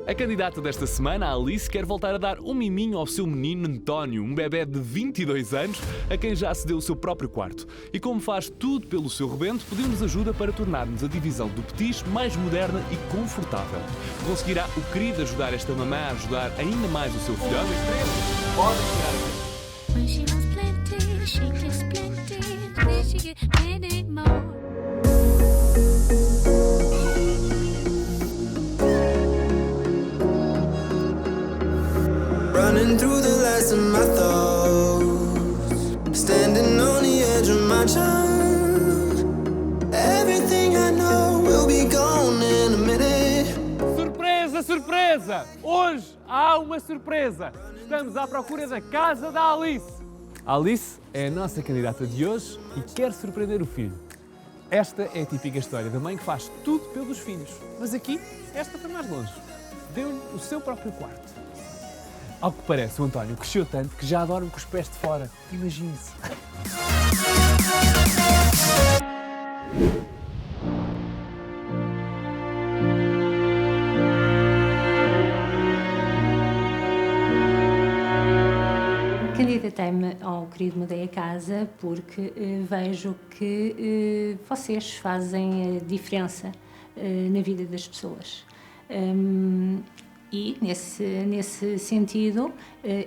A candidata desta semana, a Alice, quer voltar a dar um miminho ao seu menino António, um bebé de 22 anos, a quem já cedeu o seu próprio quarto. E como faz tudo pelo seu rebento, pediu-nos ajuda para tornarmos a divisão do petis mais moderna e confortável. Conseguirá o querido ajudar esta mamã a ajudar ainda mais o seu filhote? Pode tirar. When she wants plenty, she gets plenty. Then she get plenty more. Running through the last of my thoughts, standing on the edge of my time. Everything I know will be gone in a minute. Surpresa, surpresa! Hoje há uma surpresa. Estamos à procura da casa da Alice. A Alice é a nossa candidata de hoje e quer surpreender o filho. Esta é a típica história da mãe que faz tudo pelos filhos. Mas aqui, esta foi mais longe. Deu-lhe o seu próprio quarto. Ao que parece, o António cresceu tanto que já dorme com os pés de fora. Imagine-se. Candidatei-me ao Querido Mudei a Casa porque vejo que vocês fazem a diferença na vida das pessoas. E, nesse sentido,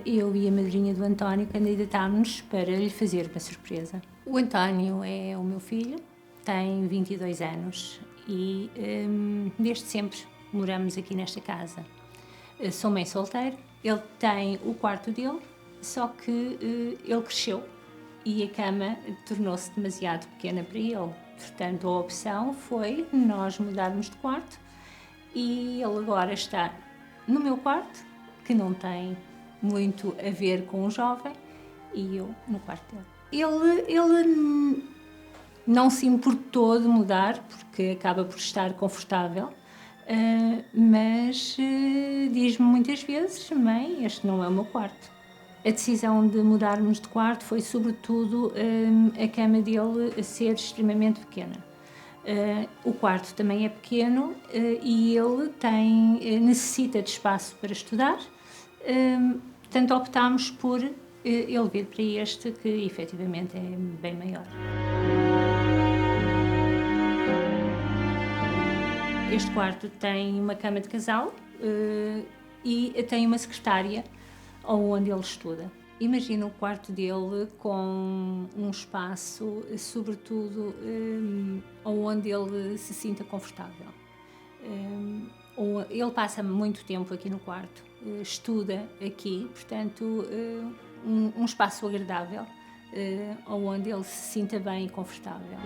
eu e a madrinha do António candidatámos-nos para lhe fazer uma surpresa. O António é o meu filho, tem 22 anos e desde sempre moramos aqui nesta casa. Sou mãe solteira, ele tem o quarto dele, só que ele cresceu e a cama tornou-se demasiado pequena para ele. Portanto, a opção foi nós mudarmos de quarto e ele agora está no meu quarto, que não tem muito a ver com o jovem, e eu no quarto dele. Ele não se importou de mudar, porque acaba por estar confortável, mas diz-me muitas vezes: mãe, este não é o meu quarto. A decisão de mudarmos de quarto foi sobretudo a cama dele ser extremamente pequena. O quarto também é pequeno e ele necessita de espaço para estudar, portanto optámos por ele vir para este, que efetivamente é bem maior. Este quarto tem uma cama de casal e tem uma secretária onde ele estuda. Imagina o quarto dele com um espaço, sobretudo, onde ele se sinta confortável. Ele passa muito tempo aqui no quarto, estuda aqui, portanto, um espaço agradável, onde ele se sinta bem e confortável.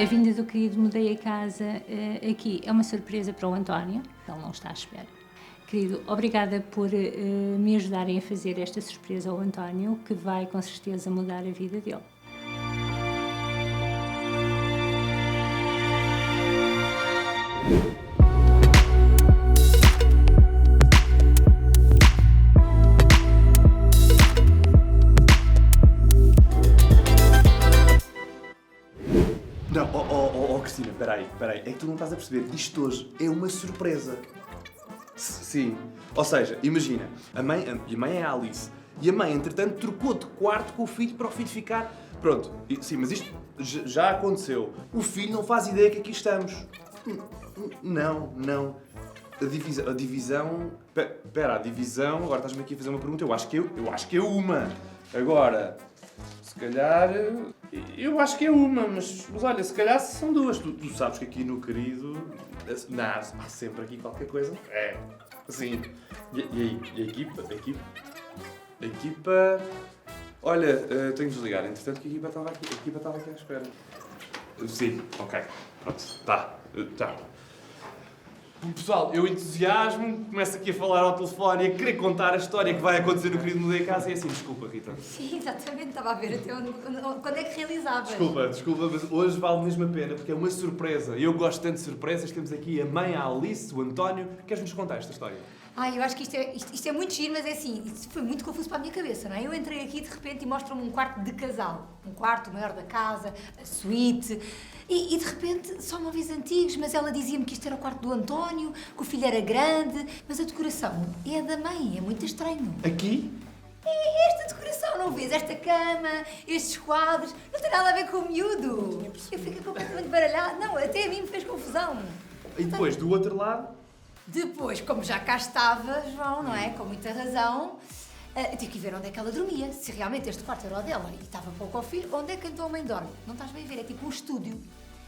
A vinda do Querido Mudei a Casa aqui é uma surpresa para o António, ele não está à espera. Querido, obrigada por me ajudarem a fazer esta surpresa ao António, que vai com certeza mudar a vida dele. Não, Cristina, peraí, é que tu não estás a perceber, isto hoje é uma surpresa. Sim, ou seja, imagina, a mãe é a Alice, e a mãe, entretanto, trocou de quarto com o filho para o filho ficar... Pronto, sim, mas isto já aconteceu. O filho não faz ideia que aqui estamos. Não. A divisão... Espera, a divisão... Agora estás-me aqui a fazer uma pergunta, eu acho que é uma. Agora... Se calhar... Eu acho que é uma, mas olha, se calhar são duas. Tu sabes que aqui no Querido... há sempre aqui qualquer coisa. É, sim. E a equipa? A equipa... Olha, tenho de desligar. Entretanto, que a equipa estava aqui à espera. Sim, ok. Pronto, tá. Pessoal, eu entusiasmo, começo aqui a falar ao telefone e a querer contar a história que vai acontecer no Querido Mudei a Casa e é assim, desculpa, Rita. Sim, exatamente, estava a ver até quando é que realizavas. Desculpa, mas hoje vale mesmo a pena porque é uma surpresa. Eu gosto tanto de surpresas, temos aqui a mãe, a Alice, o António. Queres-nos contar esta história? Ai, eu acho que isto é muito giro, mas é assim, isso foi muito confuso para a minha cabeça, não é? Eu entrei aqui de repente e mostram-me um quarto de casal. Um quarto, o maior da casa, a suíte. E de repente só móveis antigos, mas ela dizia-me que isto era o quarto do António, que o filho era grande, mas a decoração é da mãe, é muito estranho. Aqui? É esta decoração, não vês? Esta cama, estes quadros, não tem nada a ver com o miúdo. Eu fiquei completamente baralhada. Não, até a mim me fez confusão. E depois, do outro lado? Depois, como já cá estava, João, não é? Com muita razão, tive que ver onde é que ela dormia. Se realmente este quarto era o dela e estava pouco ao filho, onde é que então a mãe dorme? Não estás bem a ver? É tipo um estúdio.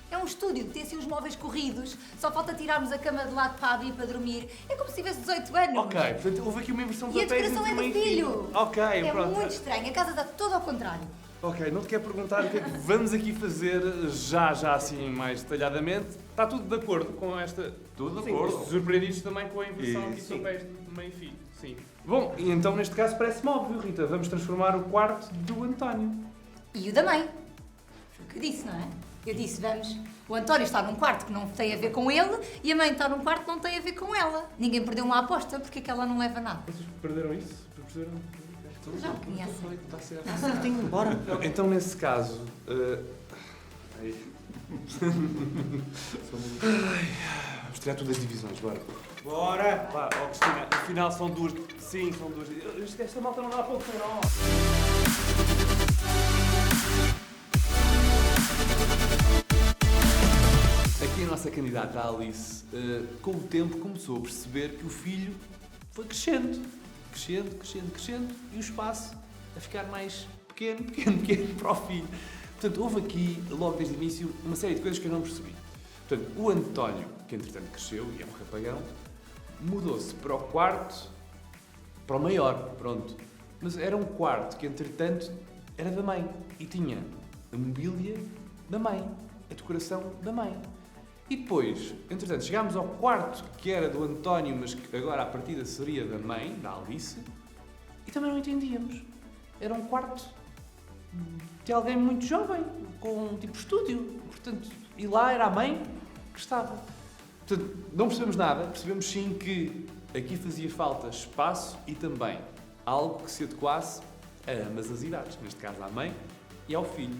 É um estúdio que tem assim os móveis corridos, só falta tirarmos a cama de lado para abrir para dormir. É como se tivesse 18 anos. Ok, portanto houve aqui uma inversão de E a papéis decoração entre é do mãe e filho. Ok, É pronto. muito estranho. A casa está toda ao contrário. Ok, não te quero perguntar o que é que vamos aqui fazer já assim mais detalhadamente. Está tudo de acordo com esta... Tudo de Sim, acordo. surpreendidos também com a inversão aqui de Sim. papéis de mãe e filho. Sim. Bom, e então neste caso parece-me óbvio, Rita. Vamos transformar o quarto do António. E o da mãe. Foi o que eu disse, não é? Eu disse, vamos... O António está num quarto que não tem a ver com ele e a mãe está num quarto que não tem a ver com ela. Ninguém perdeu uma aposta, porque é que ela não leva nada. Vocês perderam isso? Perceberam? Já me conhece. Está certo. Tenho embora. Então, nesse caso... Ai, vamos tirar todas as divisões, bora. Bora! Vá, ó Cristina, afinal são duas... Sim, são duas... Esta malta não dá ponto sem nó. Aqui a nossa candidata, a Alice, com o tempo começou a perceber que o filho foi crescendo. Crescendo e o espaço a ficar mais pequeno para o filho. Portanto, houve aqui, logo desde o início, uma série de coisas que eu não percebi. Portanto, o António, que entretanto cresceu e é um rapagão, mudou-se para o quarto, para o maior, pronto. Mas era um quarto que, entretanto, era da mãe e tinha a mobília da mãe, a decoração da mãe. E depois, entretanto, chegámos ao quarto que era do António, mas que agora à partida seria da mãe, da Alice, e também não entendíamos. Era um quarto de alguém muito jovem, com um tipo estúdio. Portanto, e lá era a mãe que estava. Portanto, não percebemos nada, percebemos sim que aqui fazia falta espaço e também algo que se adequasse a ambas as idades, neste caso à mãe e ao filho.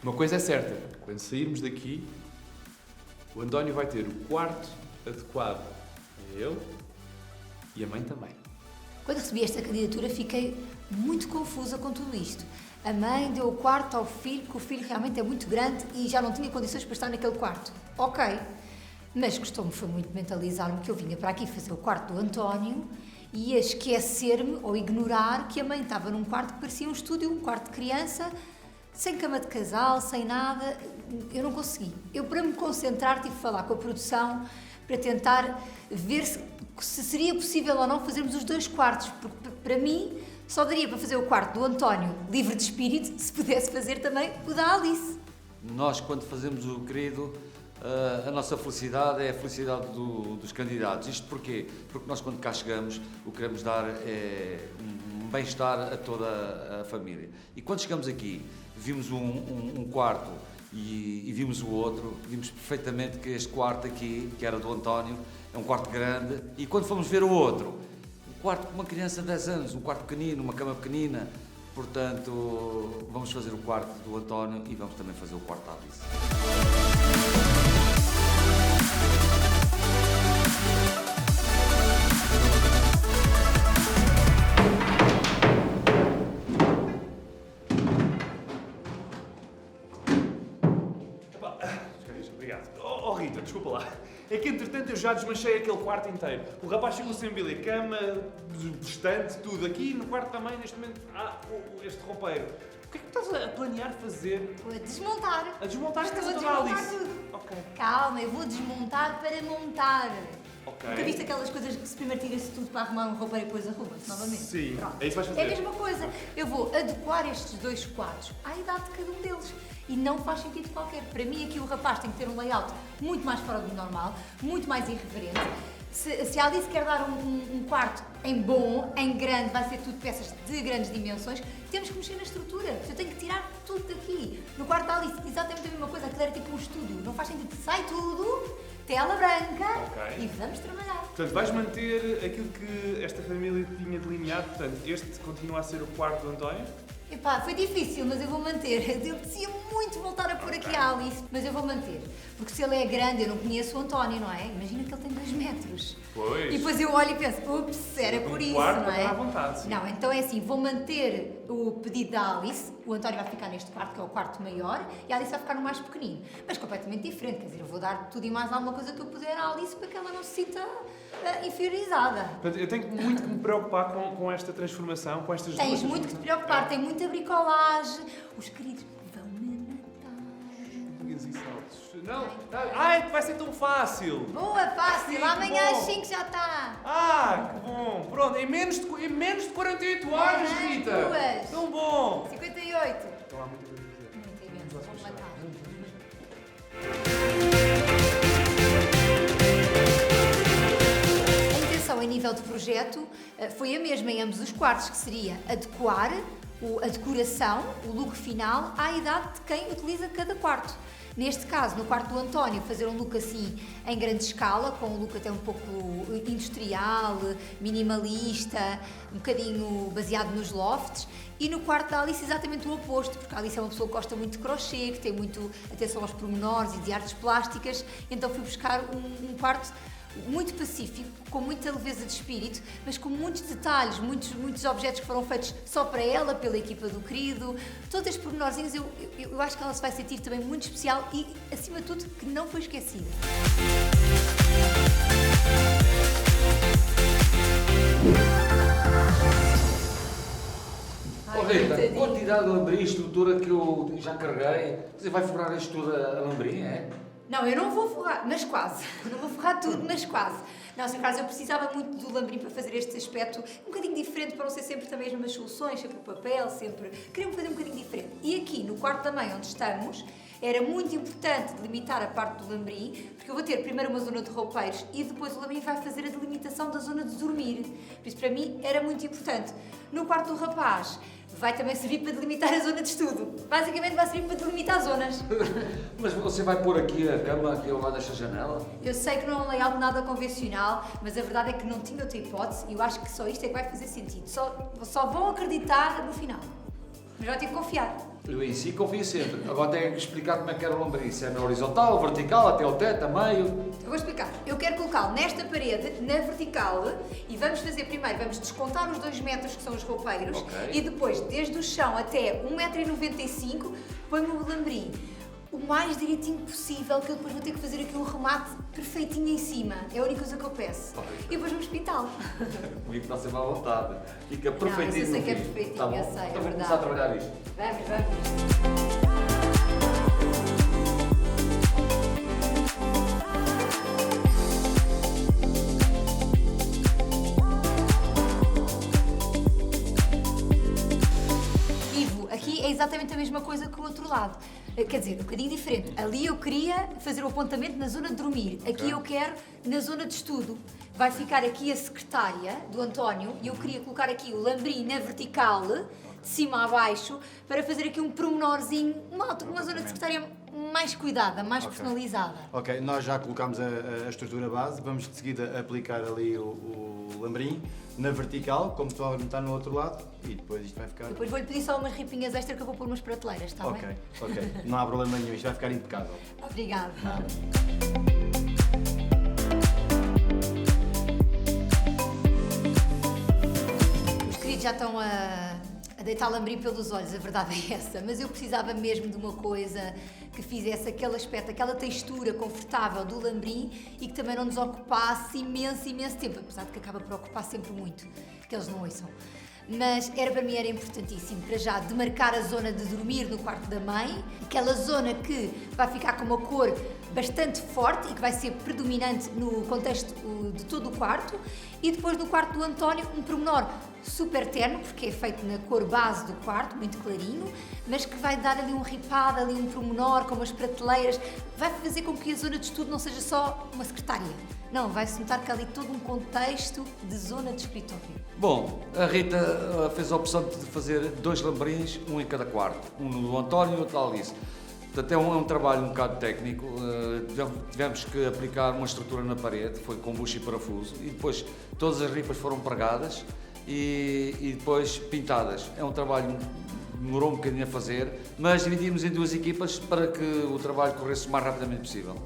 Uma coisa é certa, quando sairmos daqui, o António vai ter o quarto adequado a ele e a mãe também. Quando recebi esta candidatura, fiquei muito confusa com tudo isto. A mãe deu o quarto ao filho, porque o filho realmente é muito grande e já não tinha condições para estar naquele quarto. Ok. Mas custou-me foi muito mentalizar-me que eu vinha para aqui fazer o quarto do António e ia esquecer-me ou ignorar que a mãe estava num quarto que parecia um estúdio, um quarto de criança, sem cama de casal, sem nada. Eu não consegui. Eu, para me concentrar, tive que falar com a produção para tentar ver se seria possível ou não fazermos os dois quartos, porque para mim só daria para fazer o quarto do António livre de espírito se pudesse fazer também o da Alice. Nós, quando fazemos o querido, a nossa felicidade é a felicidade dos candidatos. Isto porquê? Porque nós, quando cá chegamos, o que queremos dar é um bem-estar a toda a família. E quando chegamos aqui, vimos um quarto e vimos o outro, vimos perfeitamente que este quarto aqui, que era do António, é um quarto grande. E quando fomos ver o outro, um quarto com uma criança de 10 anos, um quarto pequenino, uma cama pequenina. Portanto, vamos fazer o quarto do António e vamos também fazer o quarto da Alice. Obrigado. Oh Rita, desculpa lá. É que entretanto eu já desmanchei aquele quarto inteiro. O rapaz chegou sem mobília, cama, estante, tudo. Aqui no quarto também, neste momento, há este roupeiro. O que é que estás a planear fazer? Vou desmontar. A desmontar Estou esta a casa da desmontar Alice? tudo. Ok. Calma, eu vou desmontar para montar. Ok. Nunca viste aquelas coisas que se primeiro tira-se tudo para arrumar um roupeiro e depois arruma-se novamente? Sim, Pronto. é isso que vais fazer. É a mesma coisa. Eu vou adequar estes dois quadros à idade de cada um deles. E não faz sentido qualquer. Para mim, aqui o rapaz tem que ter um layout muito mais fora do normal, muito mais irreverente. Se a Alice quer dar um quarto em bom, em grande, vai ser tudo peças de grandes dimensões, temos que mexer na estrutura. Eu tenho que tirar tudo daqui. No quarto da Alice, exatamente a mesma coisa. Aquilo era tipo um estúdio. Não faz sentido. Sai tudo tela branca Ok. e vamos trabalhar. Portanto, vais manter aquilo que esta família tinha delineado. Portanto, este continua a ser o quarto do António. Epá, foi difícil, mas eu vou manter. Eu apetecia muito voltar a pôr aqui a Alice, mas eu vou manter. Porque se ele é grande, eu não conheço o António, não é? Imagina que ele tem 2 metros. Pois. E depois eu olho e penso, ups, era por isso, quarto não é? para dar à vontade, sim. Não, então é assim, vou manter o pedido da Alice, o António vai ficar neste quarto, que é o quarto maior, e a Alice vai ficar no mais pequenino. Mas completamente diferente, quer dizer, eu vou dar tudo e mais alguma coisa que eu puder à Alice para que ela não se sinta inferiorizada. Portanto, eu tenho muito que me preocupar com esta transformação, com estas Tens duas muito que te transformações. preocupar, tem muita bricolagem. Os queridos vão-me matar. Dias e saltos. Não, ai, vai ser tão fácil. Boa, fácil, Sim, amanhã que às bom. 5 já está. Ah, que bom. Pronto, em menos de 48 horas, Aham, Rita. 2. Tão bom. 58. Então há muita coisa a dizer. Muito imenso, vou-me matar. A intenção em nível de projeto foi a mesma em ambos os quartos, que seria adequar a decoração, o look final, à idade de quem utiliza cada quarto. Neste caso, no quarto do António, fazer um look assim em grande escala, com um look até um pouco industrial, minimalista, um bocadinho baseado nos lofts. E no quarto da Alice exatamente o oposto, porque a Alice é uma pessoa que gosta muito de crochê, que tem muito atenção aos pormenores e de artes plásticas, então fui buscar um quarto muito pacífico, com muita leveza de espírito, mas com muitos detalhes, muitos objetos que foram feitos só para ela, pela equipa do querido. Todos estes pormenorzinhos eu acho que ela se vai sentir também muito especial e, acima de tudo, que não foi esquecida. Oh, Rita, quantidade de alambrém, estrutura que eu já carreguei, você vai forrar isto tudo a alambrém, é? Não, eu não vou forrar, mas quase. Não vou forrar tudo, mas quase. Não, Sr. Carlos, eu precisava muito do lambrim para fazer este aspecto um bocadinho diferente, para não ser sempre também as mesmas soluções, sempre o papel, sempre... Queria fazer um bocadinho diferente. E aqui, no quarto da mãe, onde estamos, era muito importante delimitar a parte do lambrim, porque eu vou ter primeiro uma zona de roupeiros e depois o lambrim vai fazer a delimitação da zona de dormir. Por isso, para mim, era muito importante. No quarto do rapaz, vai também servir para delimitar a zona de estudo. Basicamente vai servir para delimitar zonas. Mas você vai pôr aqui a cama, aqui ao lado desta janela? Eu sei que não é um layout nada convencional, mas a verdade é que não tinha outra hipótese e eu acho que só isto é que vai fazer sentido. Só vão acreditar no final. Mas vai ter que confiar. Eu em si confio sempre. Agora tenho que explicar como é que era o lambrim. Se é na horizontal, vertical, até ao teto, a meio. Eu vou explicar. Eu quero colocá-lo nesta parede, na vertical, e vamos fazer primeiro, vamos descontar os 2 metros que são os roupeiros, Ok. e depois, desde o chão até 1,95 m, põe-me o lambrim o mais direitinho possível, que eu depois vou ter que fazer aqui um remate perfeitinho em cima. É a única coisa que eu peço. E depois vamos pintá-lo. Comigo está sempre à vontade. Fica perfeitinho. isso eu sei no que é fim. perfeitinho, Tá bom? eu sei, é Então vou verdade. começar a trabalhar isto. Vamos. Ivo, aqui é exatamente a mesma coisa que o outro lado. Quer dizer, um bocadinho diferente. Ali eu queria fazer o apontamento na zona de dormir. Aqui eu quero na zona de estudo. Vai ficar aqui a secretária do António e eu queria colocar aqui o lambrim na vertical, de cima a baixo, para fazer aqui um pormenorzinho, uma zona de secretária mais cuidada, mais personalizada. Ok, nós já colocámos a estrutura base, vamos de seguida aplicar ali o lambrim na vertical, como tu está no outro lado, e depois isto vai ficar... Depois vou-lhe pedir só umas ripinhas extra que eu vou pôr umas prateleiras, está Ok, bem? ok, não há problema nenhum, isto vai ficar impecável. Obrigada. Os queridos já estão a deitar lambrim pelos olhos, a verdade é essa, mas eu precisava mesmo de uma coisa que fizesse aquele aspecto, aquela textura confortável do lambrim e que também não nos ocupasse imenso tempo, apesar de que acaba por ocupar sempre muito, que eles não ouçam. Mas para mim era importantíssimo, para já, demarcar a zona de dormir no quarto da mãe, aquela zona que vai ficar com uma cor bastante forte e que vai ser predominante no contexto de todo o quarto, e depois no quarto do António um pormenor super terno, porque é feito na cor base do quarto, muito clarinho, mas que vai dar ali um ripado, ali um pormenor com umas prateleiras, vai fazer com que a zona de estudo não seja só uma secretária. Não, vai-se notar que há ali todo um contexto de zona de escritório. Bom, a Rita fez a opção de fazer 2 lambrins, um em cada quarto. Um do António e outro da Alice. Portanto, é um trabalho um bocado técnico. Tivemos que aplicar uma estrutura na parede, foi com bucho e parafuso, e depois todas as ripas foram pregadas e depois pintadas. É um trabalho que demorou um bocadinho a fazer, mas dividimos em 2 equipas para que o trabalho corresse o mais rapidamente possível.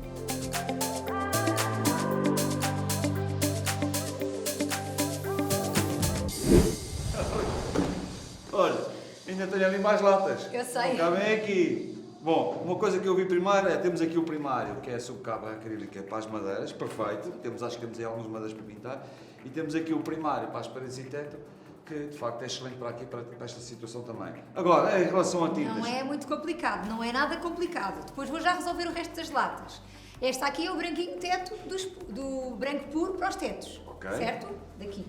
Olha, ainda tenho ali mais latas. Eu sei. Não cabem aqui. Bom, uma coisa que eu vi primeiro é, temos aqui o primário, que é a subcapa acrílica para as madeiras, perfeito. Acho que temos aí algumas madeiras para pintar. E temos aqui o primário para as paredes e teto, que de facto é excelente para aqui, para esta situação também. Agora, em relação a tintas... Não é muito complicado, não é nada complicado. Depois vou já resolver o resto das latas. Esta aqui é o branquinho teto do branco puro para os tetos. Ok. Certo? Daqui.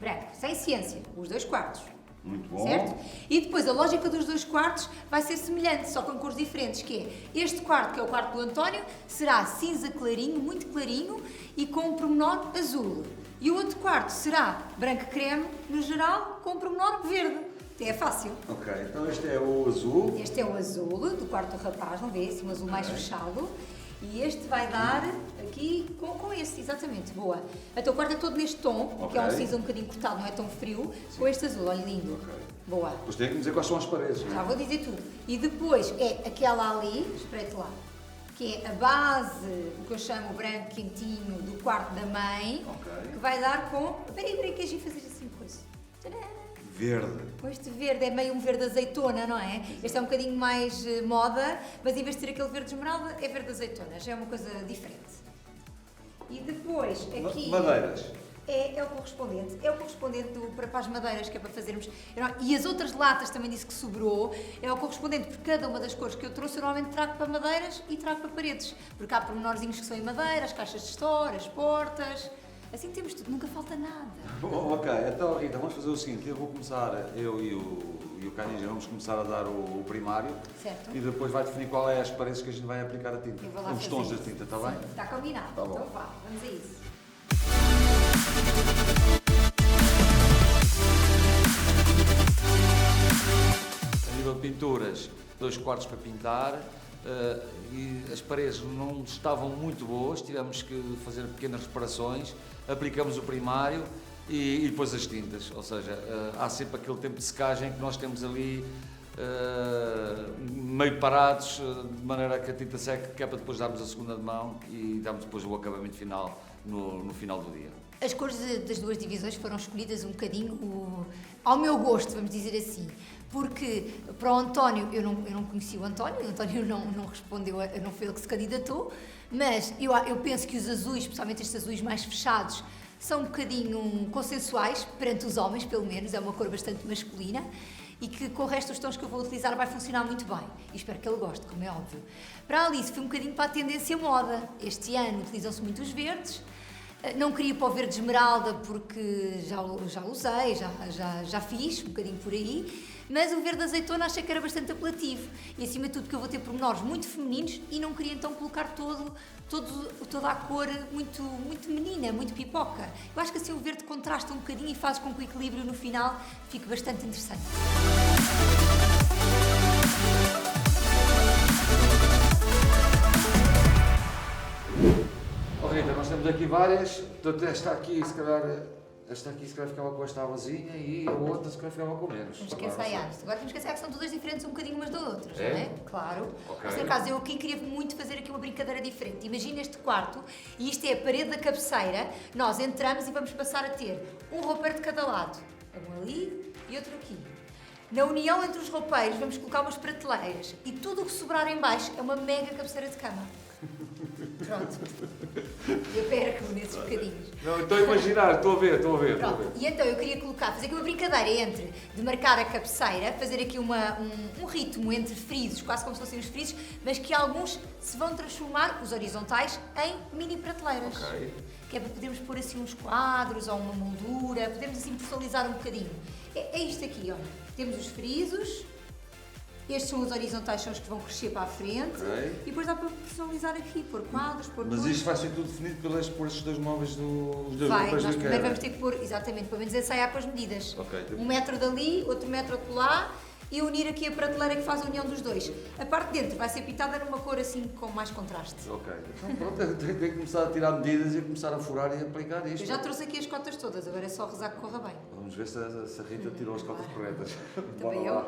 Branco, sem ciência, os 2 quartos. Muito bom. Certo? E depois a lógica dos 2 quartos vai ser semelhante, só com cores diferentes, que é este quarto, que é o quarto do António, será cinza clarinho, muito clarinho, e com um pormenor azul. E o outro quarto será branco creme, no geral, com um pormenor verde. É fácil. Ok, então este é o azul. Este é o azul do quarto do rapaz, não vê? Esse um azul mais fechado. E este vai dar aqui com este, exatamente, boa. Então o quarto é todo neste tom, que é um cinza um bocadinho cortado, não é tão frio, com este azul, olha lindo. Boa. Depois tem que dizer quais são as paredes, não é? Já vou dizer tudo. E depois é aquela ali, espreite lá, que é a base, o que eu chamo o branco quentinho do quarto da mãe, que vai dar com... Peraí, que a gente fazer assim coisa. Tadã! Verde. Este verde é meio um verde azeitona, não é? Este é um bocadinho mais moda, mas em vez de ter aquele verde esmeralda, é verde azeitona, já é uma coisa diferente. E depois, aqui... Madeiras. É o correspondente. É o correspondente para as madeiras, que é para fazermos... E as outras latas também disse que sobrou. É o correspondente, porque cada uma das cores que eu trouxe, eu normalmente trago para madeiras e trago para paredes. Porque há pormenorzinhos que são em madeira, as caixas de store, as portas... Assim temos tudo, nunca falta nada. Bom, ok, então Rita, vamos fazer o seguinte, eu vou começar, eu e o Canija vamos começar a dar o primário. Certo. E depois vai definir qual é as paredes que a gente vai aplicar a tinta. Eu vou lá Os tons fazer da isso. tinta, está bem? Está combinado. Tá bom. Então vá, vamos a isso. A nível de pinturas, 2 quartos para pintar. E as paredes não estavam muito boas, tivemos que fazer pequenas reparações, aplicamos o primário e depois as tintas, ou seja, há sempre aquele tempo de secagem que nós temos ali meio parados, de maneira que a tinta seque, que é para depois darmos a segunda de mão e darmos depois o acabamento final no final do dia. As cores das 2 divisões foram escolhidas um bocadinho ao meu gosto, vamos dizer assim. Porque para o António, eu não conheci o António não respondeu, não foi ele que se candidatou, mas eu penso que os azuis, especialmente estes azuis mais fechados, são um bocadinho consensuais, perante os homens pelo menos, é uma cor bastante masculina, e que com o resto dos tons que eu vou utilizar vai funcionar muito bem. E espero que ele goste, como é óbvio. Para a Alice foi um bocadinho para a tendência moda. Este ano utilizam-se muito os verdes. Não queria ir para o verde esmeralda porque já usei, já fiz um bocadinho por aí, mas o verde azeitona achei que era bastante apelativo e acima de tudo que eu vou ter pormenores muito femininos e não queria então colocar toda a cor muito menina, muito pipoca. Eu acho que assim o verde contrasta um bocadinho e faz com que o equilíbrio no final fique bastante interessante. Rita, nós temos aqui várias, portanto esta aqui se calhar ficava com esta avazinha e a outra se calhar ficava com menos. Temos que ensaiar. Agora temos que ensaiar que são todas diferentes um bocadinho umas das outras, não é? Claro. Ok. Mas, no caso, eu aqui queria muito fazer aqui uma brincadeira diferente. Imagina este quarto, e isto é a parede da cabeceira, nós entramos e vamos passar a ter um roupeiro de cada lado. Um ali e outro aqui. Na união entre os roupeiros vamos colocar umas prateleiras e tudo o que sobrar em baixo é uma mega cabeceira de cama. Pronto. Eu perco nesses bocadinhos. Não, estou a imaginar, estou a ver. Pronto. E então eu queria fazer aqui uma brincadeira entre de marcar a cabeceira, fazer aqui um ritmo entre frisos, quase como se fossem os frisos, mas que alguns se vão transformar, os horizontais, em mini prateleiras. Ok. Que é para podermos pôr assim uns quadros ou uma moldura, podemos assim personalizar um bocadinho. É isto aqui, olha. Temos os frisos. Estes são os horizontais, são os que vão crescer para a frente. Okay. E depois dá para personalizar aqui, pôr quadros, pôr Mas cores. isto vai ser tudo definido por estes dois móveis dos dois Vai, roupeiros nós da primeiro queda. vamos ter que pôr, exatamente, pelo menos ensaiar com as medidas. Ok. 1 metro dali, outro metro lá, e unir aqui a prateleira que faz a união dos dois. A parte de dentro vai ser pintada numa cor assim com mais contraste. Ok, então pronto, eu tenho que começar a tirar medidas e começar a furar e aplicar isto. Eu já trouxe aqui as cotas todas, agora é só rezar que corra bem. Vamos ver se a Rita tirou as cotas corretas. Também Bora lá.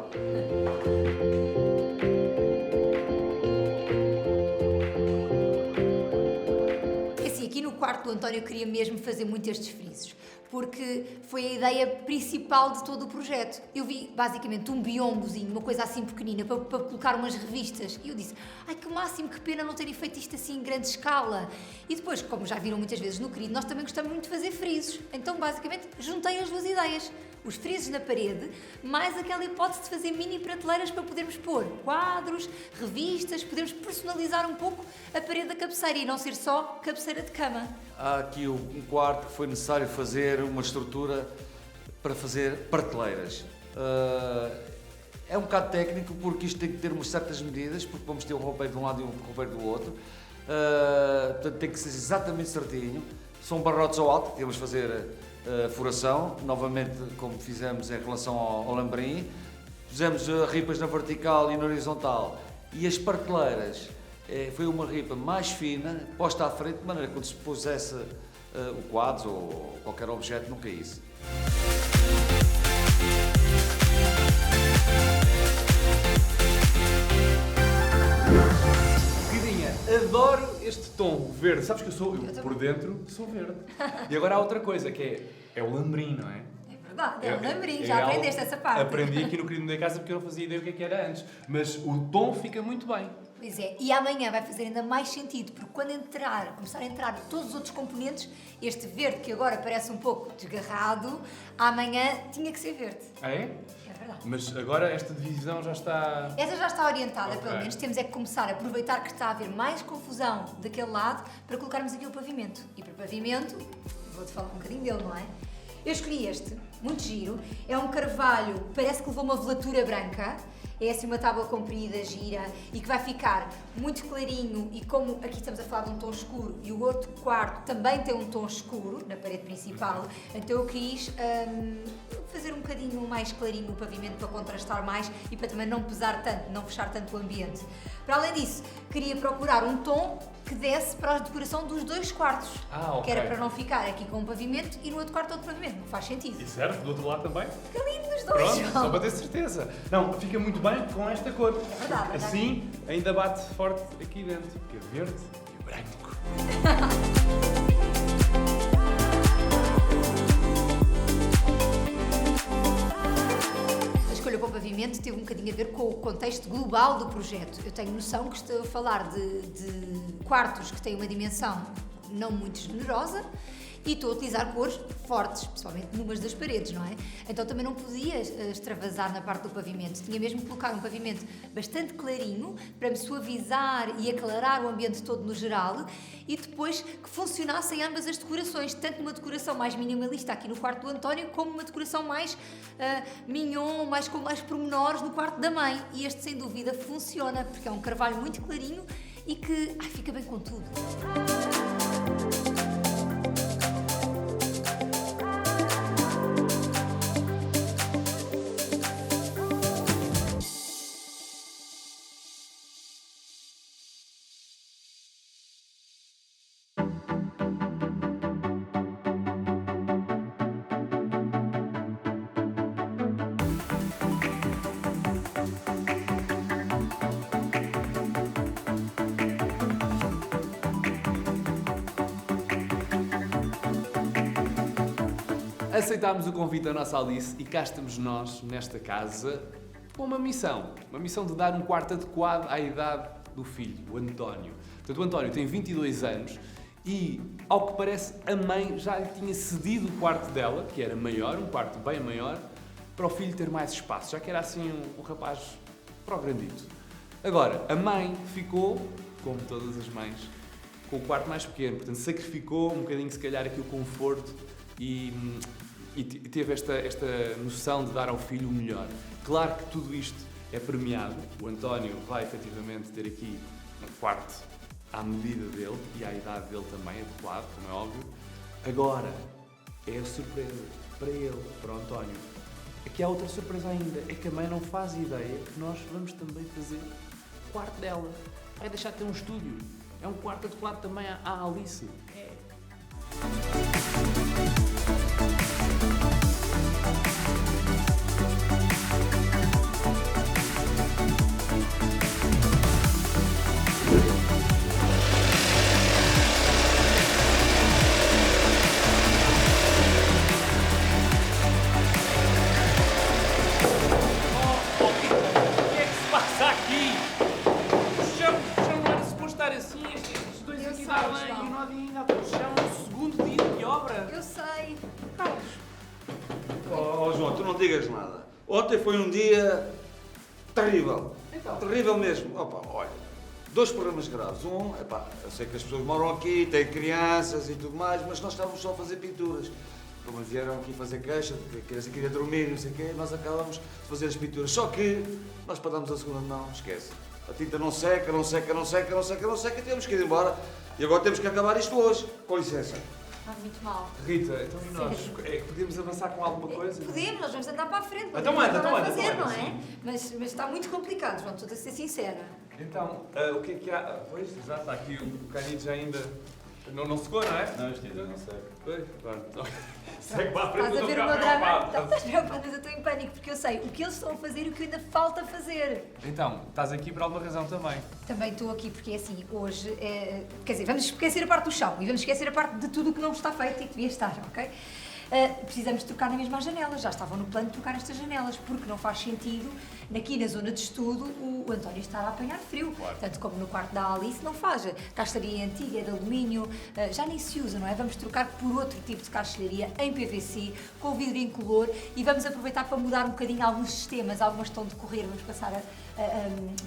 Assim, aqui no quarto do António eu queria mesmo fazer muito estes frisos, porque foi a ideia principal de todo o projeto. Eu vi basicamente um biombozinho, uma coisa assim pequenina, para colocar umas revistas, e eu disse, ai que máximo, que pena não terem feito isto assim em grande escala. E depois, como já viram muitas vezes no querido, nós também gostamos muito de fazer frisos, então basicamente juntei as duas ideias. Os frisos na parede, mais aquela hipótese de fazer mini prateleiras para podermos pôr quadros, revistas, podermos personalizar um pouco a parede da cabeceira e não ser só cabeceira de cama. Há aqui um quarto que foi necessário fazer uma estrutura para fazer prateleiras. É um bocado técnico porque isto tem que ter umas certas medidas, porque vamos ter um roupeiro de um lado e um roupeiro do outro. Portanto, tem que ser exatamente certinho. São barrotes ao alto, temos de fazer furação, novamente como fizemos em relação ao lambrim. Fizemos ripas na vertical e na horizontal. E as prateleiras, foi uma ripa mais fina, posta à frente, de maneira que quando se pusesse o quadro ou qualquer objeto não caísse. Queridinha, adoro este tom verde. Sabes que eu por dentro sou verde. E agora há outra coisa que é o lambrim, não é? É verdade, é um lambrim, já aprendeste essa parte. Aprendi aqui no Querido da Casa porque eu não fazia ideia o que era antes. Mas o tom fica muito bem. Pois é, e amanhã vai fazer ainda mais sentido, porque quando começar a entrar todos os outros componentes, este verde que agora parece um pouco desgarrado, amanhã tinha que ser verde. Ah, é? É verdade. Mas agora esta divisão já está... Essa já está orientada, Ok. pelo menos. Temos é que começar a aproveitar que está a haver mais confusão daquele lado para colocarmos aqui o pavimento. E para o pavimento, vou-te falar um bocadinho dele, não é? Eu escolhi este, muito giro. É um carvalho, parece que levou uma velatura branca. É assim uma tábua comprida, gira, e que vai ficar muito clarinho, e como aqui estamos a falar de um tom escuro e o outro quarto também tem um tom escuro na parede principal, então eu quis fazer um bocadinho mais clarinho o pavimento para contrastar mais e para também não pesar tanto, não fechar tanto o ambiente. Para além disso, queria procurar um tom que desse para a decoração dos dois quartos, ok. que era para não ficar aqui com um pavimento e no outro quarto outro pavimento, não faz sentido. E serve do outro lado também? Fica lindo nos dois, Pronto, João. só para ter certeza. Não, fica muito bem com esta cor. É verdade, Assim ainda bate forte aqui dentro, que é verde e branco. A escolha para o pavimento teve um bocadinho a ver com o contexto global do projeto. Eu tenho noção que estou a falar de quartos que têm uma dimensão não muito generosa e estou a utilizar cores fortes, principalmente numas das paredes, não é? Então também não podia extravasar na parte do pavimento. Tinha mesmo que colocar um pavimento bastante clarinho para me suavizar e aclarar o ambiente todo no geral e depois que funcionassem ambas as decorações, tanto uma decoração mais minimalista aqui no quarto do António, como uma decoração mais mignon, com mais pormenores no quarto da mãe. E este, sem dúvida, funciona, porque é um carvalho muito clarinho e que fica bem com tudo. Aceitámos o convite da nossa Alice e cá estamos nós, nesta casa, com uma missão. Uma missão de dar um quarto adequado à idade do filho, o António. Portanto, o António tem 22 anos e, ao que parece, a mãe já lhe tinha cedido o quarto dela, que era maior, um quarto bem maior, para o filho ter mais espaço, já que era assim um rapaz prograndito. Agora, a mãe ficou, como todas as mães, com o quarto mais pequeno. Portanto, sacrificou um bocadinho, se calhar, aqui o conforto e teve esta noção de dar ao filho o melhor. Claro que tudo isto é premiado. O António vai efetivamente ter aqui um quarto à medida dele e à idade dele também, adequado, como é óbvio. Agora, é a surpresa para ele, para o António. Aqui há outra surpresa ainda, é que a mãe não faz ideia que nós vamos também fazer o quarto dela. Vai deixar de ter um estúdio. É um quarto adequado também à Alice. João, tu não digas nada. Ontem foi um dia terrível. Terrível mesmo. Opa, olha, 2 problemas graves. Um, epá, eu sei que as pessoas moram aqui, têm crianças e tudo mais, mas nós estávamos só a fazer pinturas. Como vieram aqui fazer queixa, que a criança queria dormir, não sei o quê, nós acabamos de fazer as pinturas. Só que nós pagamos a segunda mão, esquece. A tinta não seca, não seca, não seca, não seca, não seca, temos que ir embora. E agora temos que acabar isto hoje. Com licença. Está muito mal. Rita, então e nós? É que podíamos avançar com alguma coisa? Podemos, nós vamos andar para a frente. Então anda, não é? sim. Mas está muito complicado, João, estou a ser sincera. Então, o que é que há? Pois, já está aqui o canito já ainda... Não secou, não é? Não, isto ainda não sei. Pois, pronto. Segue para a frente. Estás a ver o meu drama? Estás preocupado, mas eu estou em pânico porque eu sei o que eles estão a fazer e o que ainda falta fazer. Então, estás aqui por alguma razão também. Também estou aqui porque é assim, hoje, quer dizer, vamos esquecer a parte do chão e vamos esquecer a parte de tudo o que não está feito e que devia estar, ok? Precisamos trocar na mesma as janelas, já estavam no plano de trocar estas janelas, porque não faz sentido, aqui na zona de estudo, o António estar a apanhar frio, claro. Tanto como no quarto da Alice não faz. A caixilharia antiga é de alumínio, já nem se usa, não é? Vamos trocar por outro tipo de caixilharia em PVC, com vidro incolor e vamos aproveitar para mudar um bocadinho alguns sistemas, algumas estão a decorrer, vamos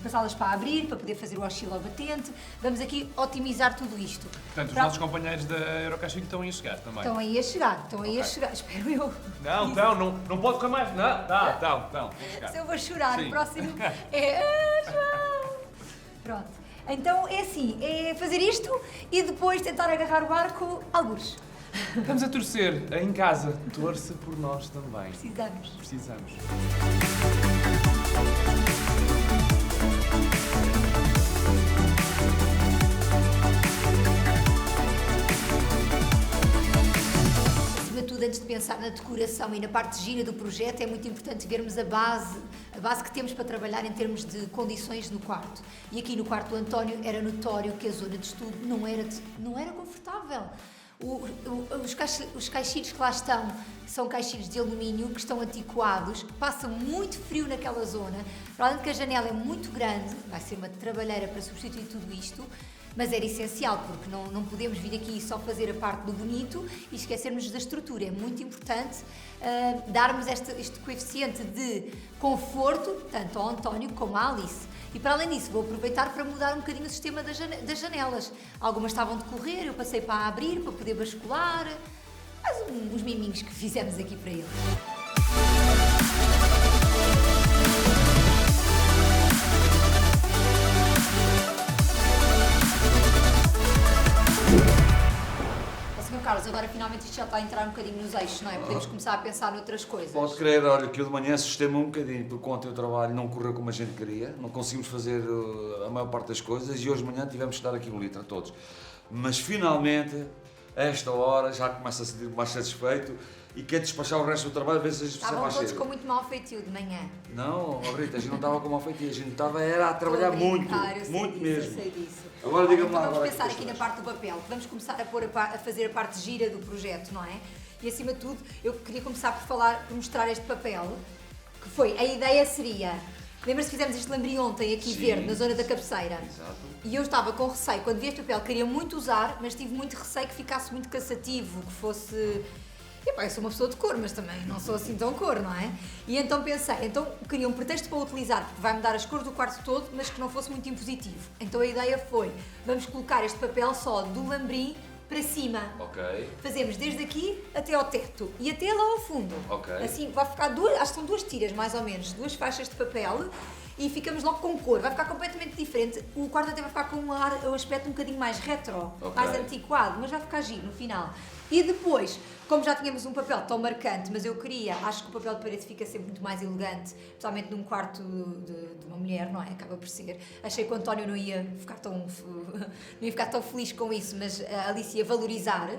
passá-las para abrir, para poder fazer o oscilobatente, vamos aqui otimizar tudo isto. Portanto, os nossos companheiros da Eurocaixinho estão aí a chegar também. Estão aí a chegar, espero eu. Não pode ficar mais, não? Estão. Se eu vou chorar, Sim. o próximo é João. Pronto, então é assim, é fazer isto e depois tentar agarrar o barco algures. Estamos a torcer em casa. Torça por nós também. Precisamos. Acima de tudo, antes de pensar na decoração e na parte gira do projeto, é muito importante vermos a base que temos para trabalhar em termos de condições no quarto. E aqui no quarto do António era notório que a zona de estudo não era confortável. Os caixilhos que lá estão são caixilhos de alumínio que estão antiquados, passa muito frio naquela zona, para além de que a janela é muito grande, vai ser uma trabalheira para substituir tudo isto, mas era essencial porque não podemos vir aqui só fazer a parte do bonito e esquecermos da estrutura. É muito importante darmos este coeficiente de conforto, tanto ao António como à Alice. E para além disso, vou aproveitar para mudar um bocadinho o sistema das janelas. Algumas estavam de correr, eu passei para abrir, para poder bascular. Mais uns miminhos que fizemos aqui para eles. Sr. Carlos, agora finalmente isto já está a entrar um bocadinho nos eixos, não é? Podemos começar a pensar noutras coisas. Pode crer, olha, que eu de manhã assustei-me um bocadinho, porque ontem o trabalho não correu como a gente queria, não conseguimos fazer a maior parte das coisas e hoje de manhã tivemos que estar aqui um litro a todos. Mas finalmente, a esta hora, já começo a sentir mais satisfeito e quer despachar o resto do trabalho, a ver se a gente precisa mais cedo. Estavam todos com muito mau feitio de manhã. Não, Rita, a gente não estava com mau feitio, a gente estava a trabalhar muito mesmo. Eu sei disso. Agora diga-me lá. Vamos pensar aqui na parte do papel, vamos começar a fazer a parte gira do projeto, não é? E acima de tudo, eu queria começar por mostrar este papel, que foi, a ideia seria, lembra-se que fizemos este lambrim ontem aqui verde, na zona da cabeceira? Exato. E eu estava com receio, quando vi este papel queria muito usar, mas tive muito receio que ficasse muito cansativo, que fosse... eu sou uma pessoa de cor, mas também não sou assim tão cor, não é? E então pensei, queria um pretexto para utilizar, porque vai mudar as cores do quarto todo, mas que não fosse muito impositivo. Então a ideia foi, vamos colocar este papel só do lambrim para cima. Ok. Fazemos desde aqui até ao teto e até lá ao fundo. Ok. Assim, vai ficar acho que são 2 tiras mais ou menos, 2 faixas de papel e ficamos logo com cor, vai ficar completamente diferente. O quarto até vai ficar com um aspecto um bocadinho mais retro, mais antiquado, mas vai ficar giro no final. E depois, como já tínhamos um papel tão marcante, mas eu acho que o papel de parede fica sempre muito mais elegante, especialmente num quarto de uma mulher, não é? Acaba por ser. Achei que o António não ia ficar tão feliz com isso, mas a Alice ia valorizar.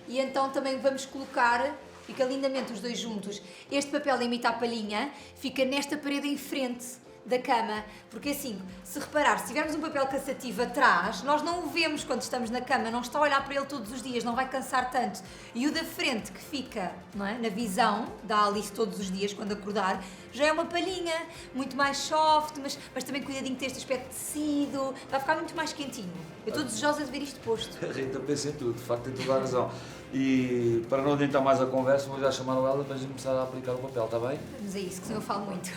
E então também vamos colocar, fica lindamente os dois juntos, este papel imita a palhinha, fica nesta parede em frente da cama, porque assim, se reparar, se tivermos um papel cansativo atrás, nós não o vemos quando estamos na cama, não está a olhar para ele todos os dias, não vai cansar tanto. E o da frente, que fica, não é, na visão da Alice todos os dias, quando acordar, já é uma palhinha, muito mais soft, mas também cuidadinho de ter este aspecto de tecido, vai ficar muito mais quentinho. Eu estou desejosa de ver isto posto. A Rita pensa em tudo, de facto tem toda a razão. E para não adiantar mais a conversa, vou já chamar ela para a gente começar a aplicar o papel, está bem? Vamos a isso, que senão eu falo muito.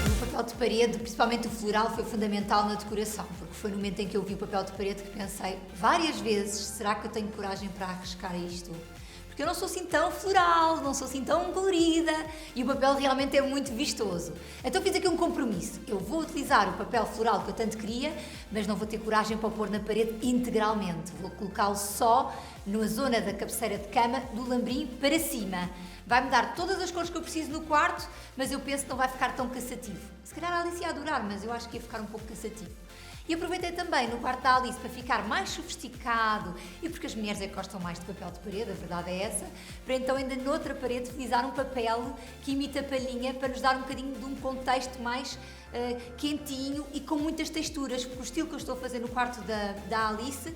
O papel de parede, principalmente o floral, foi fundamental na decoração, porque foi no momento em que eu vi o papel de parede que pensei várias vezes, será que eu tenho coragem para arriscar isto? Porque eu não sou assim tão floral, não sou assim tão colorida e o papel realmente é muito vistoso. Então fiz aqui um compromisso. Eu vou utilizar o papel floral que eu tanto queria, mas não vou ter coragem para o pôr na parede integralmente. Vou colocá-lo só na zona da cabeceira de cama, do lambrim para cima. Vai-me dar todas as cores que eu preciso no quarto, mas eu penso que não vai ficar tão cansativo. Se calhar a Alice ia adorar, mas eu acho que ia ficar um pouco cansativo. E aproveitei também no quarto da Alice para ficar mais sofisticado e porque as mulheres é que gostam mais de papel de parede, a verdade é essa, para então ainda noutra parede utilizar um papel que imita a palhinha para nos dar um bocadinho de um contexto mais quentinho e com muitas texturas, porque o estilo que eu estou a fazer no quarto da Alice